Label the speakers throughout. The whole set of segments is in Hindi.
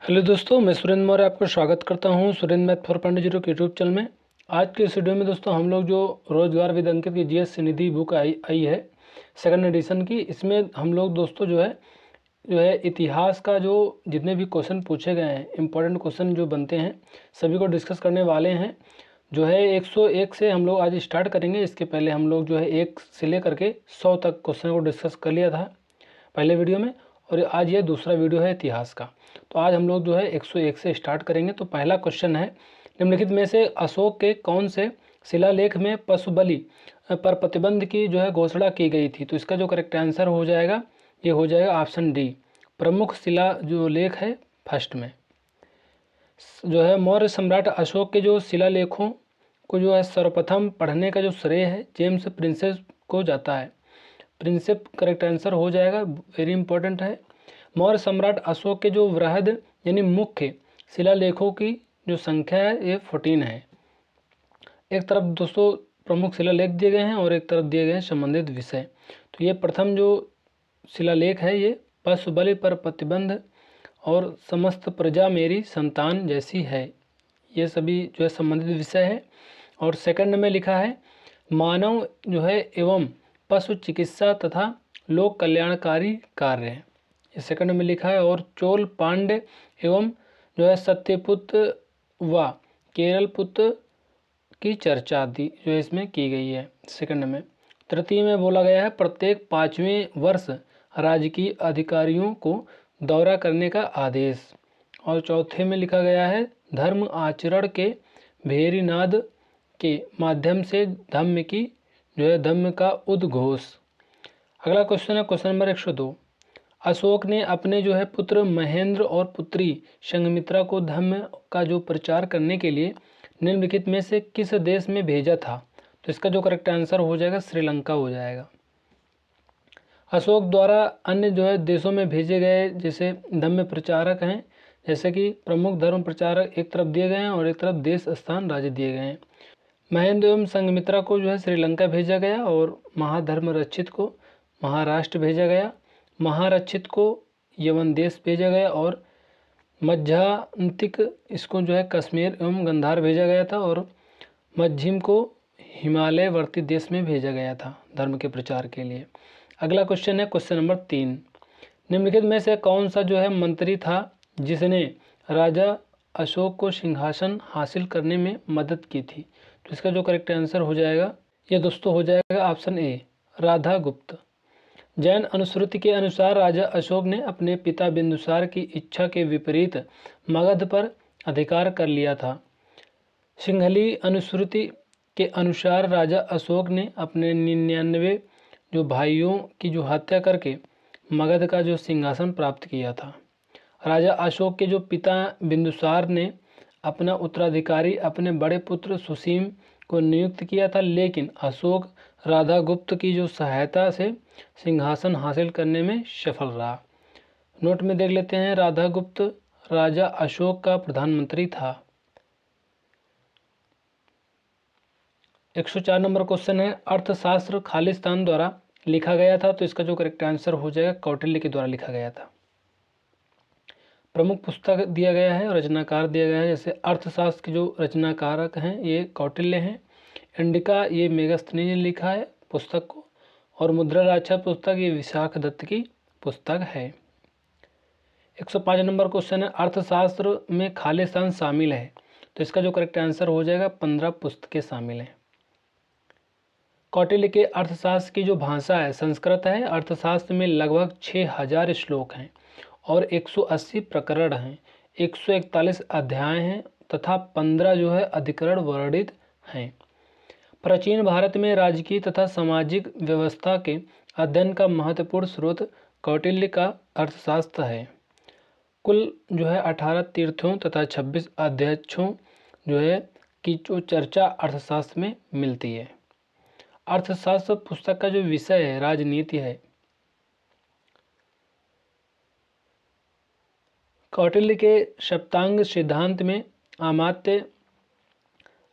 Speaker 1: हेलो दोस्तों, मैं सुरेंद्र मौर्य आपका स्वागत करता हूं Surendra math for Pandit zero के यूट्यूब चैनल में। आज के इस वीडियो में दोस्तों हम लोग जो रोजगार विद अंकित की जीएस निधि बुक आई है सेकंड एडिशन की, इसमें हम लोग दोस्तों जो है इतिहास का जो जितने भी क्वेश्चन पूछे गए हैं, इंपॉर्टेंट क्वेश्चन जो बनते हैं सभी को डिस्कस करने वाले हैं। जो है 101 से हम लोग आज स्टार्ट करेंगे। इसके पहले हम लोग जो है 1 से लेकर के 100 तक क्वेश्चन को डिस्कस कर लिया था पहले वीडियो में, और आज ये दूसरा वीडियो है इतिहास का। तो आज हम लोग जो है 101 से स्टार्ट करेंगे। तो पहला क्वेश्चन है, निम्नलिखित में से अशोक के कौन से शिलालेख में पशु बलि पर प्रतिबंध की जो है घोषणा की गई थी? तो इसका जो करेक्ट आंसर हो जाएगा ये हो जाएगा ऑप्शन डी, प्रमुख शिला जो लेख है फर्स्ट में। जो है मौर्य सम्राट अशोक के जो शिलालेखों को जो है सर्वप्रथम पढ़ने का जो श्रेय है जेम्स प्रिंसेप को जाता है। प्रिंसेप करेक्ट आंसर हो जाएगा, वेरी इंपॉर्टेंट है। मौर्य सम्राट अशोक के जो वृहद यानी मुख्य शिलालेखों की जो संख्या है ये 14 है। एक तरफ दोस्तों प्रमुख शिलालेख दिए गए हैं और एक तरफ दिए गए हैं संबंधित विषय। तो ये प्रथम जो शिलालेख है ये पशु बलि पर प्रतिबंध और समस्त प्रजा मेरी संतान जैसी है, ये सभी जो है संबंधित विषय है। और सेकंड में लिखा है मानव जो है एवं पशु चिकित्सा तथा लोक कल्याणकारी कार्य, ये सेकंड में लिखा है। और चोल पांड्य एवं जो है सत्यपुत्र व केरलपुत्र की चर्चा दी जो है इसमें की गई है सेकंड में। तृतीय में बोला गया है प्रत्येक 5वें वर्ष राजकीय अधिकारियों को दौरा करने का आदेश। और चौथे में लिखा गया है धर्म आचरण के भेरीनाद के माध्यम से धम्म की जो है धम्म का उद्घोष। अगला क्वेश्चन है क्वेश्चन नंबर 102। अशोक ने अपने जो है पुत्र महेंद्र और पुत्री संघमित्रा को धम्म का जो प्रचार करने के लिए निम्नलिखित में से किस देश में भेजा था? तो इसका जो करेक्ट आंसर हो जाएगा श्रीलंका हो जाएगा। अशोक द्वारा अन्य जो है देशों में भेजे गए जैसे धम्म प्रचारक हैं, जैसे कि प्रमुख धर्म प्रचारक एक तरफ दिए गए हैं और एक तरफ देश स्थान राज्य दिए गए हैं। महेंद्र एवं संघमित्रा को जो है श्रीलंका भेजा गया और महाधर्म रक्षित को महाराष्ट्र भेजा गया, महारक्षित को यवन देश भेजा गया और मध्यांतिक इसको जो है कश्मीर एवं गंधार भेजा गया था और मध्यम को हिमालयवर्ती देश में भेजा गया था धर्म के प्रचार के लिए। अगला क्वेश्चन है क्वेश्चन नंबर 3। निम्नलिखित में से कौन सा जो है मंत्री था जिसने राजा अशोक को सिंहासन हासिल करने में मदद की थी? तो इसका जो करेक्ट आंसर हो जाएगा ये दोस्तों हो जाएगा ऑप्शन ए, राधा गुप्त। जैन अनुश्रुति के अनुसार राजा अशोक ने अपने पिता बिंदुसार की इच्छा के विपरीत मगध पर अधिकार कर लिया था। सिंहली अनुश्रुति के अनुसार राजा अशोक ने अपने 99 जो भाइयों की जो हत्या करके मगध का जो सिंहासन प्राप्त किया था। राजा अशोक के जो पिता बिंदुसार ने अपना उत्तराधिकारी अपने बड़े पुत्र सुसीम को नियुक्त किया था, लेकिन अशोक राधा गुप्त की जो सहायता से सिंहासन हासिल करने में सफल रहा। नोट में देख लेते हैं, राधा गुप्त राजा अशोक का प्रधानमंत्री था। 104 नंबर क्वेश्चन है अर्थशास्त्र खालिस्तान द्वारा लिखा गया था? तो इसका जो करेक्ट आंसर हो जाएगा कौटिल्य के द्वारा लिखा गया था। प्रमुख पुस्तक दिया गया है और रचनाकार दिया गया है, जैसे अर्थशास्त्र के जो रचनाकारक हैं ये कौटिल्य हैं। इंडिका ये मेगस्थनी ने लिखा है पुस्तक को, और मुद्रा राक्षा पुस्तक ये विशाख दत्त की पुस्तक है। 105 नंबर क्वेश्चन है अर्थशास्त्र में खालिस्तान शामिल है? तो इसका जो करेक्ट आंसर हो जाएगा 15 पुस्तकें शामिल हैं। कौटिल्य के अर्थशास्त्र की जो भाषा है संस्कृत है। अर्थशास्त्र में लगभग 6000 श्लोक हैं और 180 प्रकरण हैं, 141 अध्याय हैं तथा 15 जो है अधिकरण वर्णित हैं। प्राचीन भारत में राजकीय तथा सामाजिक व्यवस्था के अध्ययन का महत्वपूर्ण स्रोत कौटिल्य का अर्थशास्त्र है। कुल जो है 18 तीर्थों तथा 26 अध्यक्षों जो है की जो चर्चा अर्थशास्त्र में मिलती है। अर्थशास्त्र पुस्तक का जो विषय है राजनीति है। कौटिल्य के सप्तांग सिद्धांत में अमात्य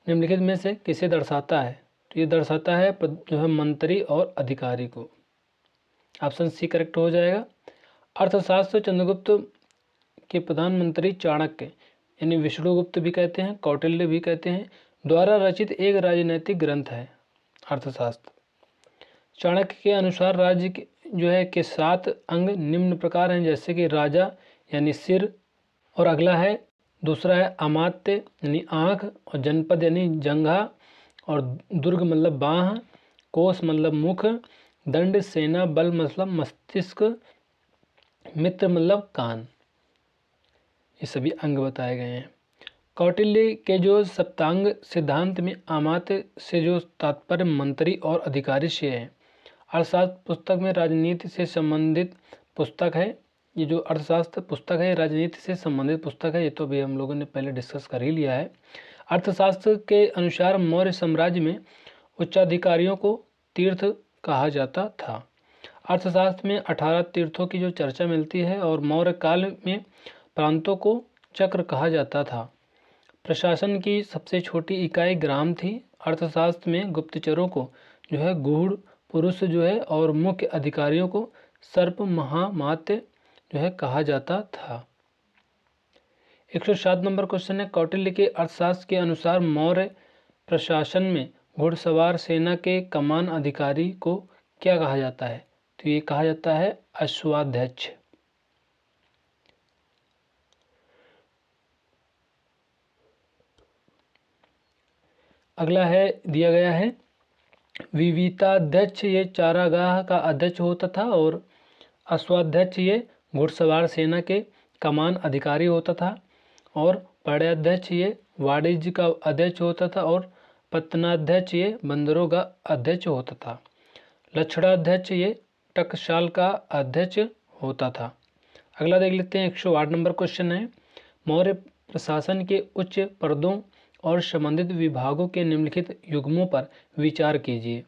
Speaker 1: निम्नलिखित में से किसे दर्शाता है? तो ये दर्शाता है जो है मंत्री और अधिकारी को। ऑप्शन सी करेक्ट हो जाएगा। अर्थशास्त्र चंद्रगुप्त के प्रधानमंत्री चाणक्य यानी विष्णुगुप्त भी कहते हैं, कौटिल्य भी कहते हैं, द्वारा रचित एक राजनैतिक ग्रंथ है अर्थशास्त्र। चाणक्य के अनुसार राज्य जो है के 7 अंग निम्न प्रकार हैं, जैसे कि राजा यानी सिर, और अगला है दूसरा है अमात्य यानी आँख, और जनपद यानी जंघा, और दुर्ग मतलब बाँह, कोश मतलब मुख, दंड सेना, बल मतलब मस्तिष्क, मित्र मतलब कान। ये सभी अंग बताए गए हैं। कौटिल्य के जो सप्तांग सिद्धांत में अमात्य से जो तात्पर्य मंत्री और अधिकारी से है। अर्थशास्त्र पुस्तक में राजनीति से संबंधित पुस्तक है। ये जो अर्थशास्त्र पुस्तक है राजनीति से संबंधित पुस्तक है, ये तो भी हम लोगों ने पहले डिस्कस कर ही लिया है। अर्थशास्त्र के अनुसार मौर्य साम्राज्य में उच्चाधिकारियों को तीर्थ कहा जाता था। अर्थशास्त्र में 18 तीर्थों की जो चर्चा मिलती है, और मौर्य काल में प्रांतों को चक्र कहा जाता था। प्रशासन की सबसे छोटी इकाई ग्राम थी। अर्थशास्त्र में गुप्तचरों को जो है गूढ़ पुरुष जो है, और मुख्य अधिकारियों को सर्प महामात्य जो है कहा जाता था। 107 नंबर क्वेश्चन है, कौटिल्य के अर्थशास्त्र के अनुसार मौर्य प्रशासन में घुड़सवार सेना के कमान अधिकारी को क्या कहा जाता है? तो ये कहा जाता है अश्वाध्यक्ष। अगला है दिया गया है विविताध्यक्ष, ये चारागाह का अध्यक्ष होता था, और अश्वाध्यक्ष ये घुड़सवार सेना के कमान अधिकारी होता था, और पड़ाध्यक्ष ये वाणिज्य का अध्यक्ष होता था, और पत्तनाध्यक्ष ये बंदरों का अध्यक्ष होता था। लक्षणाध्यक्ष ये टकसाल का अध्यक्ष होता था। अगला देख लेते हैं 108 नंबर क्वेश्चन है, मौर्य प्रशासन के उच्च पदों और संबंधित विभागों के निम्नलिखित युग्मों पर विचार कीजिए।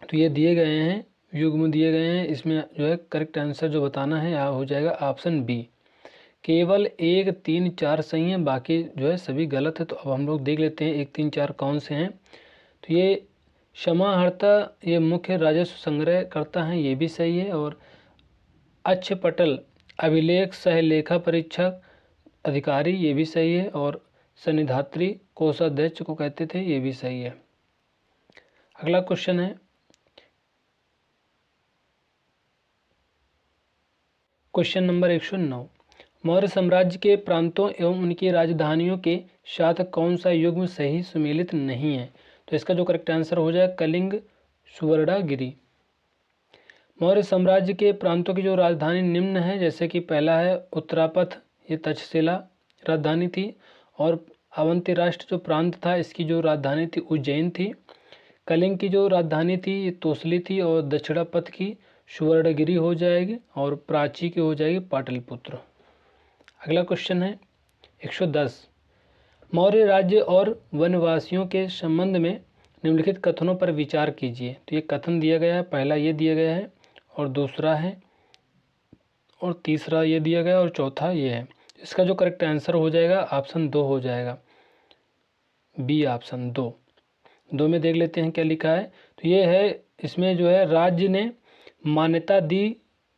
Speaker 1: तो ये दिए गए हैं, युग्म दिए गए हैं, इसमें जो है करेक्ट आंसर जो बताना है यहाँ हो जाएगा ऑप्शन बी। केवल 1, 3, 4 सही हैं, बाकी जो है सभी गलत है। तो अब हम लोग देख लेते हैं 1, 3, 4 कौन से हैं। तो ये क्षमाहर्ता ये मुख्य राजस्व संग्रह करता है, ये भी सही है। और अक्षपटल अभिलेख सह लेखा परीक्षक अधिकारी, ये भी सही है। और सन्निधात्री कोषाध्यक्ष को कहते थे, ये भी सही है। अगला क्वेश्चन है क्वेश्चन नंबर 109, मौर्य साम्राज्य के प्रांतों एवं उनकी राजधानियों के साथ कौन सा युग्म सही सुमेलित नहीं है? तो इसका जो करेक्ट आंसर हो जाए कलिंग सुवर्णागिरी। मौर्य साम्राज्य के प्रांतों की जो राजधानी निम्न है, जैसे कि पहला है उत्तरापथ, ये तक्षशिला राजधानी थी। और अवंती राष्ट्र जो प्रांत था, इसकी जो राजधानी थी उज्जैन थी। कलिंग की जो राजधानी थी ये तोसली थी। और दक्षिणापथ की सुवर्णगिरी हो जाएगी, और प्राची की हो जाएगी पाटलिपुत्र। अगला क्वेश्चन है 110, मौर्य राज्य और वनवासियों के संबंध में निम्नलिखित कथनों पर विचार कीजिए। तो ये कथन दिया गया है, पहला ये दिया गया है, और दूसरा है, और तीसरा ये दिया गया है, और चौथा ये है। इसका जो करेक्ट आंसर हो जाएगा ऑप्शन 2 हो जाएगा, बी ऑप्शन 2 में देख लेते हैं क्या लिखा है। तो ये है, इसमें जो है राज्य ने मान्यता दी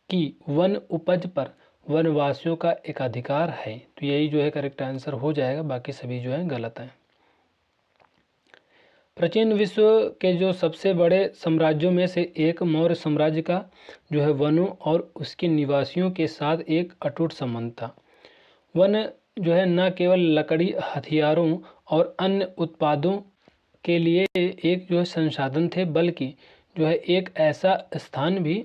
Speaker 1: कि वन उपज पर वनवासियों का एक अधिकार है। तो यही जो है करेक्ट आंसर हो जाएगा, बाकी सभी जो है गलत हैं। प्राचीन विश्व के जो सबसे बड़े साम्राज्यों में से एक मौर्य साम्राज्य का जो है वनों और उसके निवासियों के साथ एक अटूट संबंध था। वन जो है न केवल लकड़ी, हथियारों और अन्य उत्पादों के लिए एक जो है संसाधन थे, बल्कि जो है एक ऐसा स्थान भी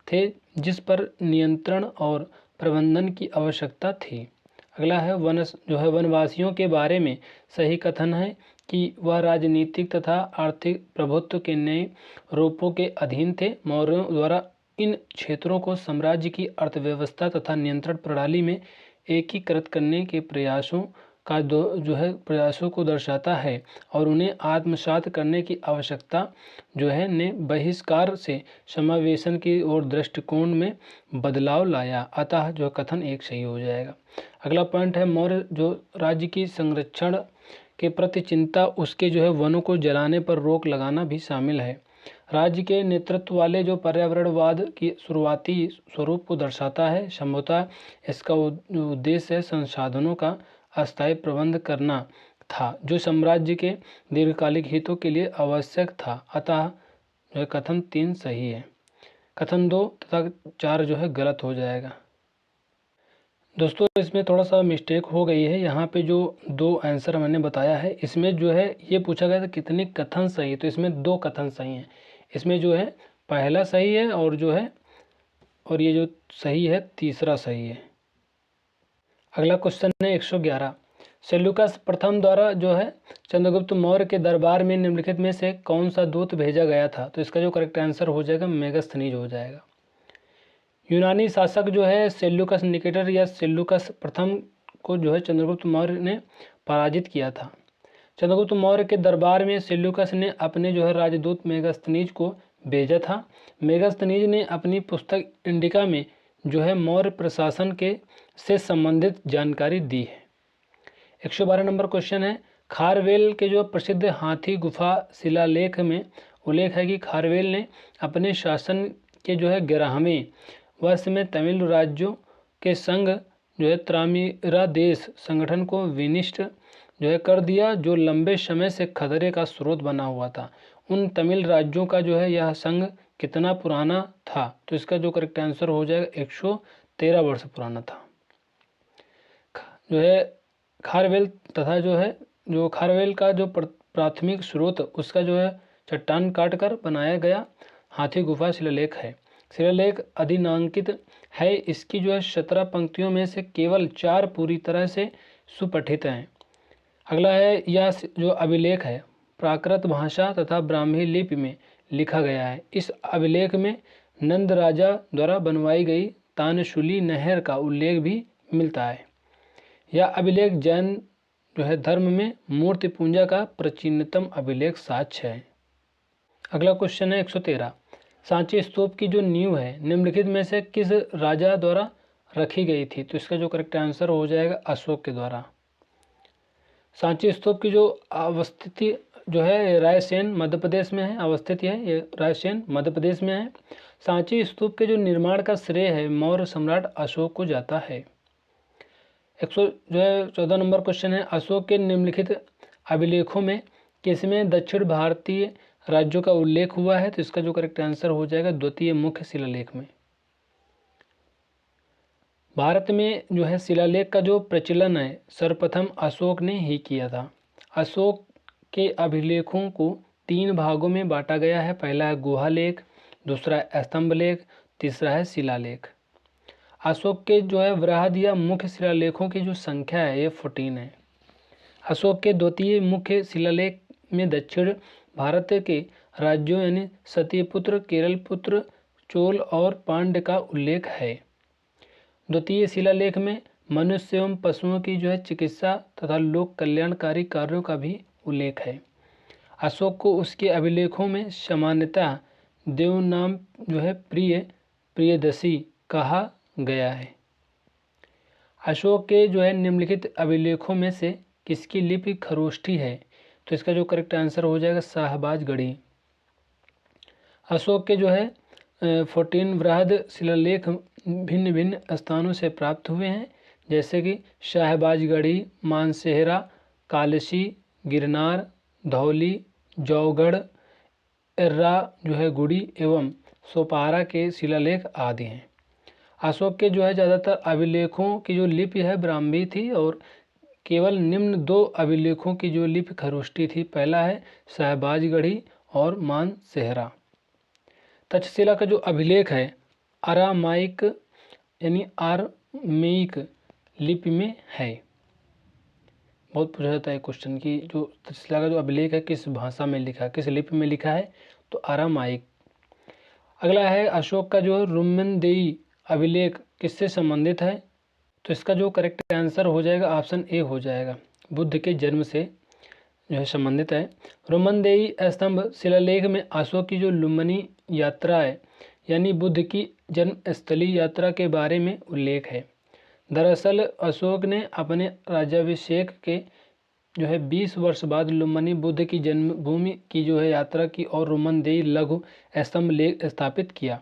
Speaker 1: थे जिस पर नियंत्रण और प्रबंधन की आवश्यकता थी। अगला है वनवासियों के बारे में सही कथन है कि वह राजनीतिक तथा आर्थिक प्रभुत्व के नए रूपों के अधीन थे। मौर्यों द्वारा इन क्षेत्रों को साम्राज्य की अर्थव्यवस्था तथा नियंत्रण प्रणाली में एकीकृत करने के प्रयासों का प्रयासों को दर्शाता है, और उन्हें आत्मसात करने की आवश्यकता जो है ने बहिष्कार से समावेशन की ओर दृष्टिकोण में बदलाव लाया। अतः जो कथन एक सही हो जाएगा। अगला पॉइंट है, मौर्य जो राज्य की संरक्षण के प्रति चिंता, उसके जो है वनों को जलाने पर रोक लगाना भी शामिल है। राज्य के नेतृत्व वाले जो पर्यावरणवाद की शुरुआती स्वरूप को दर्शाता है। संभवतः इसका उद्देश्य है संसाधनों का अस्थायी प्रबंध करना था, जो साम्राज्य के दीर्घकालिक हितों के लिए आवश्यक था। अतः जो है कथन 3 सही है। कथन 2 तथा 4 जो है गलत हो जाएगा। दोस्तों इसमें थोड़ा सा मिस्टेक हो गई है। यहाँ पे जो 2 आंसर मैंने बताया है, इसमें जो है ये पूछा गया था कितने कथन सही है, तो इसमें 2 कथन सही हैं। इसमें जो है पहला सही है और जो है और ये जो सही है तीसरा सही है। अगला क्वेश्चन है 111। सेल्यूकस प्रथम द्वारा जो है चंद्रगुप्त मौर्य के दरबार में निम्नलिखित में से कौन सा दूत भेजा गया था, तो इसका जो करेक्ट आंसर हो जाएगा मेगास्थनीज हो जाएगा। यूनानी शासक जो है सेल्यूकस निकेटर या सेल्यूकस प्रथम को जो है चंद्रगुप्त मौर्य ने पराजित किया था। चंद्रगुप्त मौर्य के दरबार में सेल्यूकस ने अपने जो है राजदूत मेगास्थनीज को भेजा था। मेगास्थनीज ने अपनी पुस्तक इंडिका में जो है मौर्य प्रशासन के से संबंधित जानकारी दी है। 112 नंबर क्वेश्चन है, खारवेल के जो प्रसिद्ध हाथी गुफा शिलालेख में उल्लेख है कि खारवेल ने अपने शासन के जो है 11वें वर्ष में तमिल राज्यों के संघ जो है त्रामिरा देश संगठन को विनिष्ट जो है कर दिया, जो लंबे समय से खतरे का स्रोत बना हुआ था। उन तमिल राज्यों का जो है यह संघ कितना पुराना था, तो इसका जो करेक्ट आंसर हो जाएगा 113 वर्ष पुराना था। जो है खारवेल तथा जो खारवेल का जो प्राथमिक स्रोत उसका जो है चट्टान काटकर बनाया गया हाथी गुफा शिलालेख है। शिलालेख अधिनांकित है। इसकी जो है 17 पंक्तियों में से केवल 4 पूरी तरह से सुपठित हैं। अगला है, यह जो अभिलेख है प्राकृत भाषा तथा ब्राह्मी लिपि में लिखा गया है। इस अभिलेख में नंद राजा द्वारा बनवाई गई तानशूली नहर का उल्लेख भी मिलता है। यह अभिलेख जैन जो है धर्म में मूर्ति पूजा का प्राचीनतम अभिलेख साक्ष्य है। अगला क्वेश्चन है 113। सांची स्तूप की जो नींव है निम्नलिखित में से किस राजा द्वारा रखी गई थी, तो इसका जो करेक्ट आंसर हो जाएगा अशोक के द्वारा। सांची स्तूप की जो अवस्थिति जो है रायसेन मध्य प्रदेश में है, अवस्थित है ये रायसेन मध्य प्रदेश में है। सांची स्तूप के जो निर्माण का श्रेय है मौर्य सम्राट अशोक को जाता है। 114 नंबर क्वेश्चन है, अशोक के निम्नलिखित अभिलेखों में किसमें दक्षिण भारतीय राज्यों का उल्लेख हुआ है, तो इसका जो करेक्ट आंसर हो जाएगा द्वितीय मुख्य शिलालेख में। भारत में जो है शिलालेख का जो प्रचलन है सर्वप्रथम अशोक ने ही किया था। अशोक के अभिलेखों को 3 भागों में बांटा गया है। पहला है गुहालेख, दूसरा है स्तंभलेख, तीसरा है शिलालेख। अशोक के जो है वृहद या मुख्य शिलालेखों की जो संख्या है ये 14 है। अशोक के द्वितीय मुख्य शिलालेख में दक्षिण भारत के राज्यों यानी सतीपुत्र, केरलपुत्र, चोल और पांड्य का उल्लेख है। द्वितीय शिलालेख में मनुष्य एवं पशुओं की जो है चिकित्सा तथा लोक कल्याणकारी कार्यों का भी उल्लेख है। अशोक को उसके अभिलेखों में सामान्यतः देव नाम जो है प्रियदसी कहा गया है। अशोक के जो है निम्नलिखित अभिलेखों में से किसकी लिपि खरोष्ठी है, तो इसका जो करेक्ट आंसर हो जाएगा शाहबाजगढ़ी। अशोक के जो है 14 वृहद शिलालेख भिन्न भिन्न स्थानों से प्राप्त हुए हैं, जैसे कि शाहबाजगढ़ी, मानसेहरा, कालसी, गिरनार, धौली, जौगढ़, एर्रा जो है गुड़ी एवं सोपारा के शिलालेख आदि हैं। अशोक के जो है ज़्यादातर अभिलेखों की जो लिपि है ब्राह्मी थी और केवल निम्न 2 अभिलेखों की जो लिपि खरोष्ठी थी। पहला है शाहबाजगढ़ी और मानसेहरा। तक्षशिला का जो अभिलेख है अरामाइक यानी आरमेइक लिपि में है। बहुत पूछा जाता है क्वेश्चन की जो तक्षशिला का जो अभिलेख है किस भाषा में लिखा है, किस लिपि में लिखा है, तो अरामाइक। अगला है अशोक का जो रुम्मनदेई अभिलेख किससे संबंधित है, तो इसका जो करेक्ट आंसर हो जाएगा ऑप्शन ए हो जाएगा, बुद्ध के जन्म से जो है संबंधित है। रुम्मनदेई स्तंभ शिलालेख में अशोक की जो लुम्बिनी यात्रा है यानी बुद्ध की जन्मस्थली यात्रा के बारे में उल्लेख है। दरअसल अशोक ने अपने राज्याभिषेक के जो है 20 वर्ष बाद लुम्बिनी बुद्ध की जन्मभूमि की जो है यात्रा की और रुमनदेई लघु स्तंभ लेख स्थापित किया।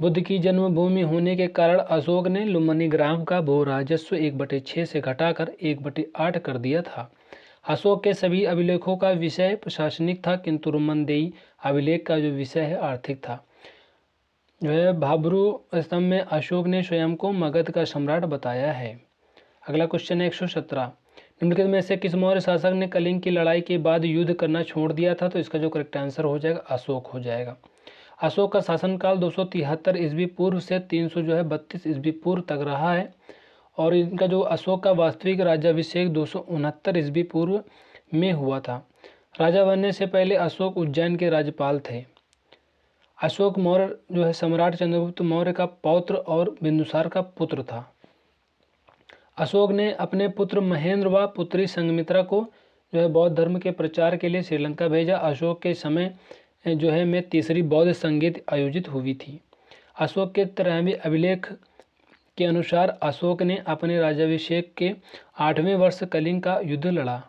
Speaker 1: बुद्ध की जन्मभूमि होने के कारण अशोक ने लुम्बिनी ग्राम का भू राजस्व 1/6 से घटाकर 1/8 कर दिया था। अशोक के सभी अभिलेखों का विषय प्रशासनिक था, किंतु रुमनदेई अभिलेख का जो विषय है आर्थिक था। जो है भाब्रू स्तंभ में अशोक ने स्वयं को मगध का सम्राट बताया है। अगला क्वेश्चन है 117। निम्नलिखित में से किस मौर्य शासक ने कलिंग की लड़ाई के बाद युद्ध करना छोड़ दिया था? तो इसका जो करेक्ट आंसर हो जाएगा अशोक हो जाएगा। अशोक का शासनकाल 273 ईस्वी पूर्व से 332 ईस्वी पूर्व तक रहा है और इनका जो अशोक का वास्तविक राज्याभिषेक 269 ईस्वी पूर्व में हुआ था। राजा बनने से पहले अशोक उज्जैन के राज्यपाल थे। अशोक मौर्य जो है सम्राट चंद्रगुप्त मौर्य का पौत्र और बिंदुसार का पुत्र था। अशोक ने अपने पुत्र महेंद्र व पुत्री संघमित्रा को जो है बौद्ध धर्म के प्रचार के लिए श्रीलंका भेजा। अशोक के समय जो है में तीसरी बौद्ध संगीत आयोजित हुई थी। अशोक के 13वें अभिलेख के अनुसार अशोक ने अपने राज्याभिषेक के 8वें वर्ष कलिंग का युद्ध लड़ा।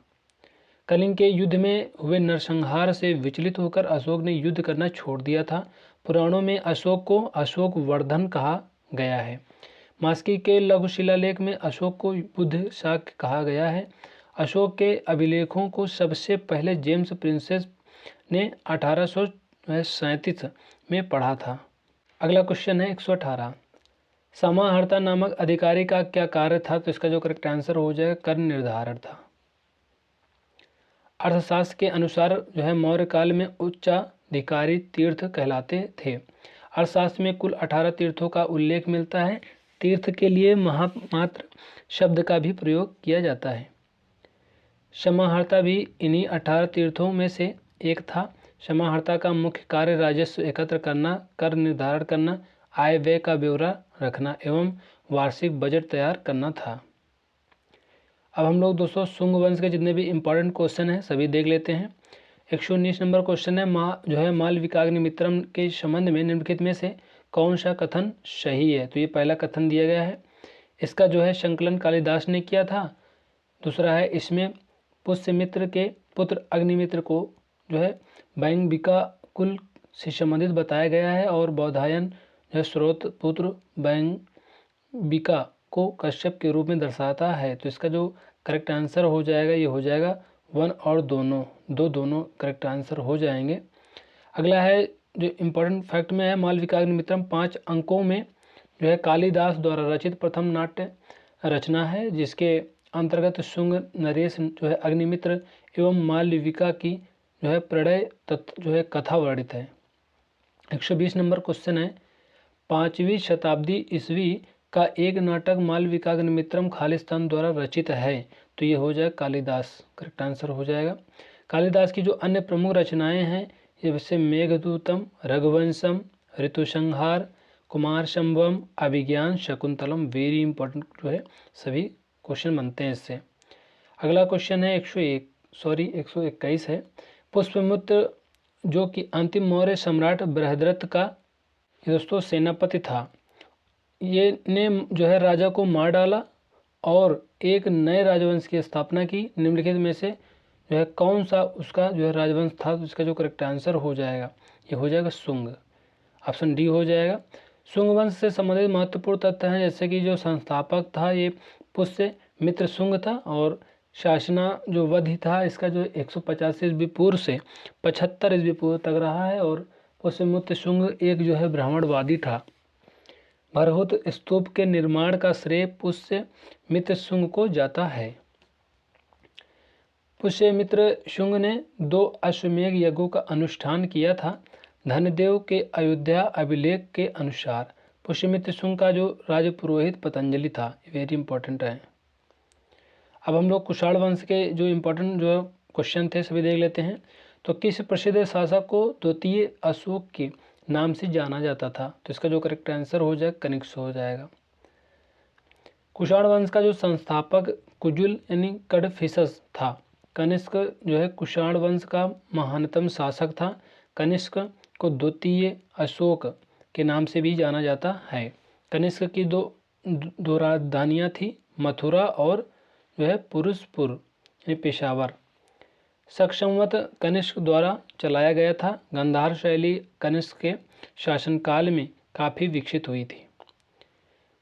Speaker 1: कलिंग के युद्ध में हुए नरसंहार से विचलित होकर अशोक ने युद्ध करना छोड़ दिया था। पुराणों में अशोक को अशोक वर्धन कहा गया है। मास्की के लघु शिलालेख में अशोक को बुद्ध शाक्य कहा गया है। अशोक के अभिलेखों को सबसे पहले जेम्स प्रिंसेस ने 1837 में पढ़ा था। अगला क्वेश्चन है 118। समाहर्ता नामक अधिकारी का क्या कार्य था? तो इसका जो करेक्ट आंसर हो जाएगा कर निर्धारण था। अर्थशास्त्र के अनुसार जो है मौर्य काल में उच्चाधिकारी तीर्थ कहलाते थे। अर्थशास्त्र में कुल 18 तीर्थों का उल्लेख मिलता है। तीर्थ के लिए महामात्र शब्द का भी प्रयोग किया जाता है। समाहर्ता भी इन्हीं 18 तीर्थों में से एक था। समाहर्ता का मुख्य कार्य राजस्व एकत्र करना, कर निर्धारण करना, आय व्यय का ब्यौरा रखना एवं वार्षिक बजट तैयार करना था। अब हम लोग दोस्तों शुंग वंश के जितने भी इंपॉर्टेंट क्वेश्चन हैं सभी देख लेते हैं। 119 नंबर क्वेश्चन है मालविकाग्निमित्रम के संबंध में निम्नलिखित में से कौन सा कथन सही है? तो ये पहला कथन दिया गया है। इसका जो है संकलन कालिदास ने किया था। दूसरा है इसमें पुष्यमित्र के पुत्र अग्निमित्र को जो है बैंगिका कुल से संबंधित बताया गया है और बौधायन जो स्रोत पुत्र बैंगिका को कश्यप के रूप में दर्शाता है। तो इसका जो करेक्ट आंसर हो जाएगा ये हो जाएगा 1 और दोनों करेक्ट आंसर हो जाएंगे। अगला है जो इम्पोर्टेंट फैक्ट में है मालविकाग्निमित्रम 5 अंकों में जो है कालिदास द्वारा रचित प्रथम नाट्य रचना है, जिसके अंतर्गत शुंग नरेश जो है अग्निमित्र एवं मालविका की जो है प्रणय तत्व जो है कथा वर्णित है। 120 नंबर क्वेश्चन है 5वीं शताब्दी ईस्वी का एक नाटक मालविकाग्निमित्रम खालिस्तान द्वारा रचित है। तो ये हो जाएगा कालिदास, करेक्ट आंसर हो जाएगा। कालिदास की जो अन्य प्रमुख रचनाएं हैं जैसे मेघदूतम, रघुवंशम, ऋतुसंहार, कुमार संभवम, अभिज्ञान, शकुंतलम, वेरी इंपॉर्टेंट जो है सभी क्वेश्चन बनते हैं इससे। अगला क्वेश्चन है 121 है। पुष्यमित्र जो कि अंतिम मौर्य सम्राट बृहद्रथ का दोस्तों सेनापति था, ये ने जो है राजा को मार डाला और एक नए राजवंश की स्थापना की। निम्नलिखित में से जो है कौन सा उसका जो है राजवंश था? तो इसका जो करेक्ट आंसर हो जाएगा ये हो जाएगा शुंग, ऑप्शन डी हो जाएगा। शुंग वंश से संबंधित महत्वपूर्ण तथ्य हैं जैसे कि जो संस्थापक था ये पुष्यमित्र शुंग था और शासना जो वधि था इसका जो 185 ईस्वी पूर्व से 75 ईस्वी पूर्व तक रहा है और पुष्यमित्र शुंग एक जो है ब्राह्मणवादी था। भरहुत स्तूप के निर्माण का श्रेय पुष्यमित्र शुंग को जाता है। पुष्यमित्र शुंग ने 2 अश्वमेध यज्ञों का अनुष्ठान किया था। धनदेव के अयोध्या अभिलेख के अनुसार पुष्यमित्र शुंग का जो राजपुरोहित पतंजलि था। वेरी इंपॉर्टेंट है। अब हम लोग कुषाण वंश के जो इम्पोर्टेंट जो क्वेश्चन थे सभी देख लेते हैं। तो किस प्रसिद्ध शासक को द्वितीय अशोक के नाम से जाना जाता था? तो इसका जो करेक्ट आंसर हो जाएगा कनिष्क हो जाएगा। कुषाण वंश का जो संस्थापक कुजुल यानी कडफिसस था। कनिष्क जो है कुषाण वंश का महानतम शासक था। कनिष्क को द्वितीय अशोक के नाम से भी जाना जाता है। कनिष्क की दो राजधानियाँ थी, मथुरा और जो है पुरुषपुर यानी पेशावर। शक संवत कनिष्क द्वारा चलाया गया था। गांधार शैली कनिष्क के शासनकाल में काफ़ी विकसित हुई थी।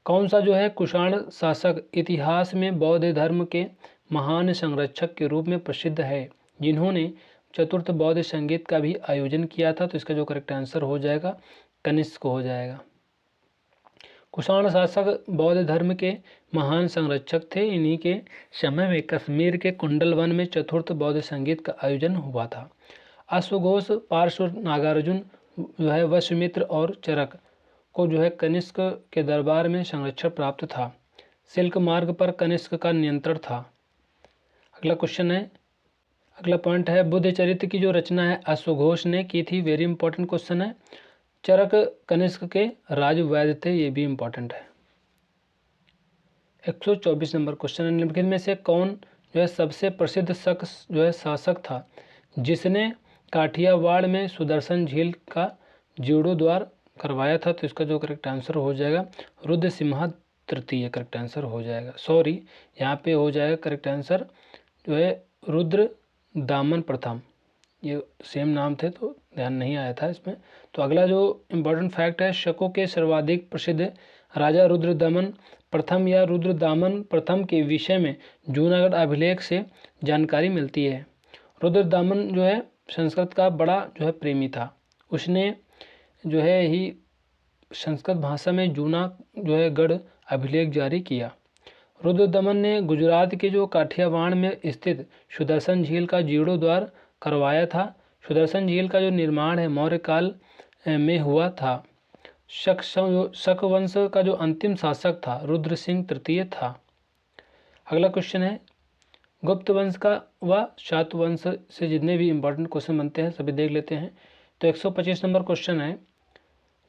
Speaker 1: कौन सा जो है कुषाण शासक इतिहास में बौद्ध धर्म के महान संरक्षक के रूप में प्रसिद्ध है, जिन्होंने चतुर्थ बौद्ध संगीत का भी आयोजन किया था? तो इसका जो करेक्ट आंसर हो जाएगा कनिष्क हो जाएगा। कुषाण शासक बौद्ध धर्म के महान संरक्षक थे। इन्हीं के समय में कश्मीर के कुंडल वन में चतुर्थ बौद्ध संगीत का आयोजन हुआ था। अश्वघोष, पार्श्व, नागार्जुन जो है वशिमित्र और चरक को जो है कनिष्क के दरबार में संरक्षण प्राप्त था। सिल्क मार्ग पर कनिष्क का नियंत्रण था। अगला क्वेश्चन है, अगला पॉइंट है बुद्ध चरित्र की जो रचना है अश्वघोष ने की थी। वेरी इंपॉर्टेंट क्वेश्चन है। चरक कनिष्क के राजवैद्य थे, ये भी इंपॉर्टेंट है। 124 नंबर क्वेश्चन है, निम्नलिखित में से कौन जो है सबसे प्रसिद्ध शख्स जो है शासक था जिसने काठियावाड़ में सुदर्शन झील का जीर्णोद्धार करवाया था? तो इसका जो करेक्ट आंसर हो जाएगा रुद्र सिम्हा तृतीय करेक्ट आंसर हो जाएगा। सॉरी, यहाँ पे हो जाएगा करेक्ट आंसर जो है रुद्र दामन प्रथम, ये सेम नाम थे तो ध्यान नहीं आया था इसमें। तो अगला जो इम्पोर्टेंट फैक्ट है, शकों के सर्वाधिक प्रसिद्ध राजा रुद्रदमन प्रथम या रुद्रदामन प्रथम के विषय में जूनागढ़ अभिलेख से जानकारी मिलती है। रुद्रदामन जो है संस्कृत का बड़ा जो है प्रेमी था। उसने जो है ही संस्कृत भाषा में जूना जो है गढ़ अभिलेख जारी किया। रुद्रदमन ने गुजरात के जो काठियावाड़ में स्थित सुदर्शन झील का जीर्णोद्धार करवाया था। सुदर्शन झील का जो निर्माण है मौर्य काल में हुआ था। शक वंश का जो अंतिम शासक था रुद्र सिंह तृतीय था। अगला क्वेश्चन है, गुप्त वंश का व शातवंश से जितने भी इंपॉर्टेंट क्वेश्चन बनते हैं सभी देख लेते हैं। तो 125 नंबर क्वेश्चन है,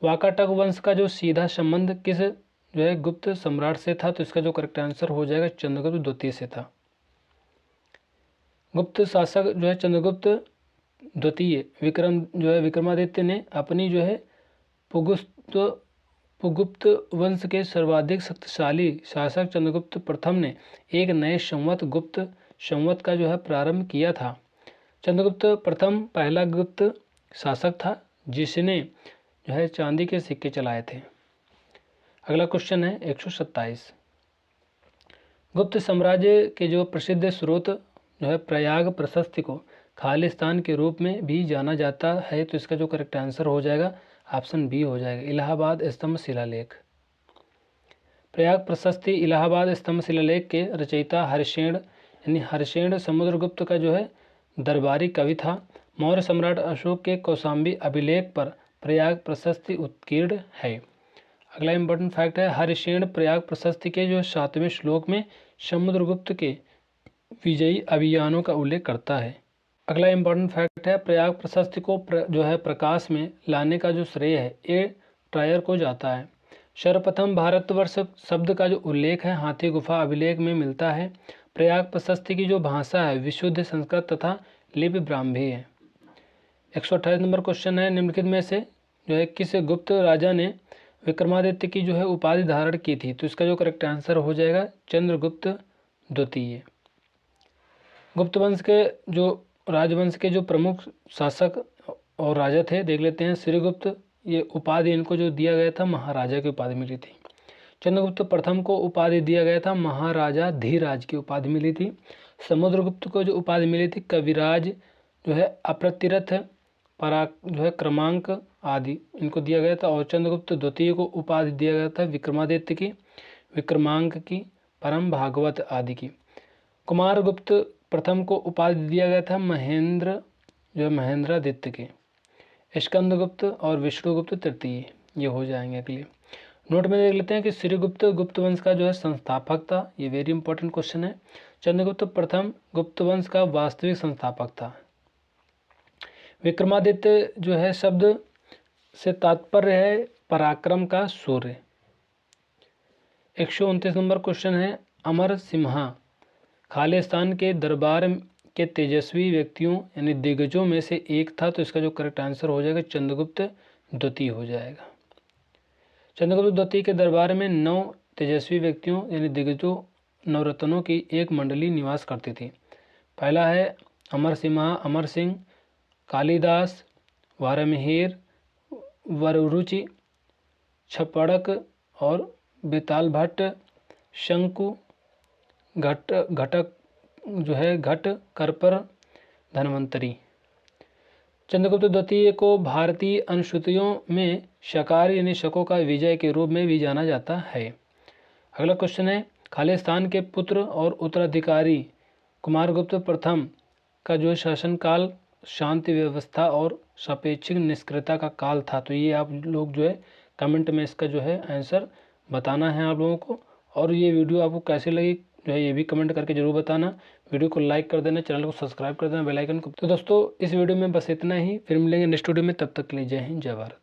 Speaker 1: वाकाटक वंश का जो सीधा संबंध किस जो है गुप्त सम्राट से था? तो इसका जो करेक्ट आंसर हो जाएगा चंद्रगुप्त द्वितीय से था। गुप्त शासक जो है चंद्रगुप्त द्वितीय विक्रमादित्य ने अपनी जो है पुगुप्त वंश के सर्वाधिक शक्तिशाली शासक चंद्रगुप्त प्रथम ने एक नए संवत गुप्त संवत का जो है प्रारंभ किया था। चंद्रगुप्त प्रथम पहला गुप्त शासक था जिसने जो है चांदी के सिक्के चलाए थे। अगला क्वेश्चन है 127, गुप्त साम्राज्य के जो प्रसिद्ध स्रोत जो है प्रयाग प्रशस्ति को खालिस्तान के रूप में भी जाना जाता है? तो इसका जो करेक्ट आंसर हो जाएगा ऑप्शन बी हो जाएगा इलाहाबाद स्तंभ शिलालेख। प्रयाग प्रशस्ति इलाहाबाद स्तंभ शिलालेख के रचयिता हर्षेण यानी हर्षेण समुद्रगुप्त का जो है दरबारी कवि था। मौर्य सम्राट अशोक के कौशाम्बी अभिलेख पर प्रयाग प्रशस्ति उत्कीर्ण है। अगला इंपॉर्टेंट फैक्ट है, हर्षेण प्रयाग प्रशस्ति के जो 7वें श्लोक में समुद्रगुप्त के विजयी अभियानों का उल्लेख करता है। अगला इंपॉर्टेंट फैक्ट है, प्रयाग प्रशस्ति को जो है प्रकाश में लाने का जो श्रेय है ए ट्रायर को जाता है। सर्वप्रथम भारतवर्ष शब्द का जो उल्लेख है हाथी गुफा अभिलेख में मिलता है। प्रयाग प्रशस्ति की जो भाषा है विशुद्ध संस्कृत तथा लिपि ब्राह्मी है। 128 नंबर क्वेश्चन है, निम्नलिखित में से जो है किस गुप्त राजा ने विक्रमादित्य की जो है उपाधि धारण की थी? तो इसका जो करेक्ट आंसर हो जाएगा चंद्रगुप्त द्वितीय। गुप्त वंश के जो राजवंश के जो प्रमुख शासक और राजा थे देख लेते हैं। श्रीगुप्त, ये उपाधि इनको जो दिया गया था महाराजा की उपाधि मिली थी। चंद्रगुप्त प्रथम को उपाधि दिया गया था महाराजा धीराज की उपाधि मिली थी। समुद्रगुप्त को जो उपाधि मिली थी कविराज जो है अप्रतिरथ पराक जो है क्रमांक आदि इनको दिया गया था। और चंद्रगुप्त द्वितीय को उपाधि दिया गया था विक्रमादित्य की, विक्रमांक की, परम भागवत आदि की। कुमारगुप्त प्रथम को उपाधि दिया गया था महेंद्र जो है महेंद्रादित्य के। स्कंदगुप्त और विष्णुगुप्त तृतीय ये हो जाएंगे अगले। नोट में देख लेते हैं कि श्रीगुप्त गुप्त वंश का जो है संस्थापक था, ये वेरी इंपॉर्टेंट क्वेश्चन है। चंद्रगुप्त प्रथम गुप्त वंश का वास्तविक संस्थापक था। विक्रमादित्य जो है शब्द से तात्पर्य है पराक्रम का सूर्य। 129 नंबर क्वेश्चन है, अमर सिम्हा खालिस्तान के दरबार के तेजस्वी व्यक्तियों यानी दिग्गजों में से एक था। तो इसका जो करेक्ट आंसर हो जाएगा चंद्रगुप्त द्वितीय हो जाएगा। चंद्रगुप्त द्वितीय के दरबार में 9 तेजस्वी व्यक्तियों यानी दिग्गजों नवरत्नों की एक मंडली निवास करती थी। पहला है अमर सिंह, कालिदास, वारामिहिर, वररुचि, छपड़क और बेताल भट्ट, शंकु, घटक जो है घट, करपर, धन्वंतरी। चंद्रगुप्त द्वितीय को भारतीय अनुश्रुतियों में शकार यानी शकों का विजय के रूप में भी जाना जाता है। अगला क्वेश्चन है, खालिस्तान के पुत्र और उत्तराधिकारी कुमारगुप्त प्रथम का जो शासनकाल शांति व्यवस्था और सापेक्षिक निष्क्रियता का काल था। तो ये आप लोग जो है कमेंट में इसका जो है आंसर बताना है आप लोगों को। और ये वीडियो आपको कैसी लगी जो है ये भी कमेंट करके जरूर बताना। वीडियो को लाइक कर देना, चैनल को सब्सक्राइब कर देना, बेल आइकन को। तो दोस्तों इस वीडियो में बस इतना ही, फिर मिलेंगे नेक्स्ट वीडियो में, तब तक के लिए जय हिंद, जय भारत।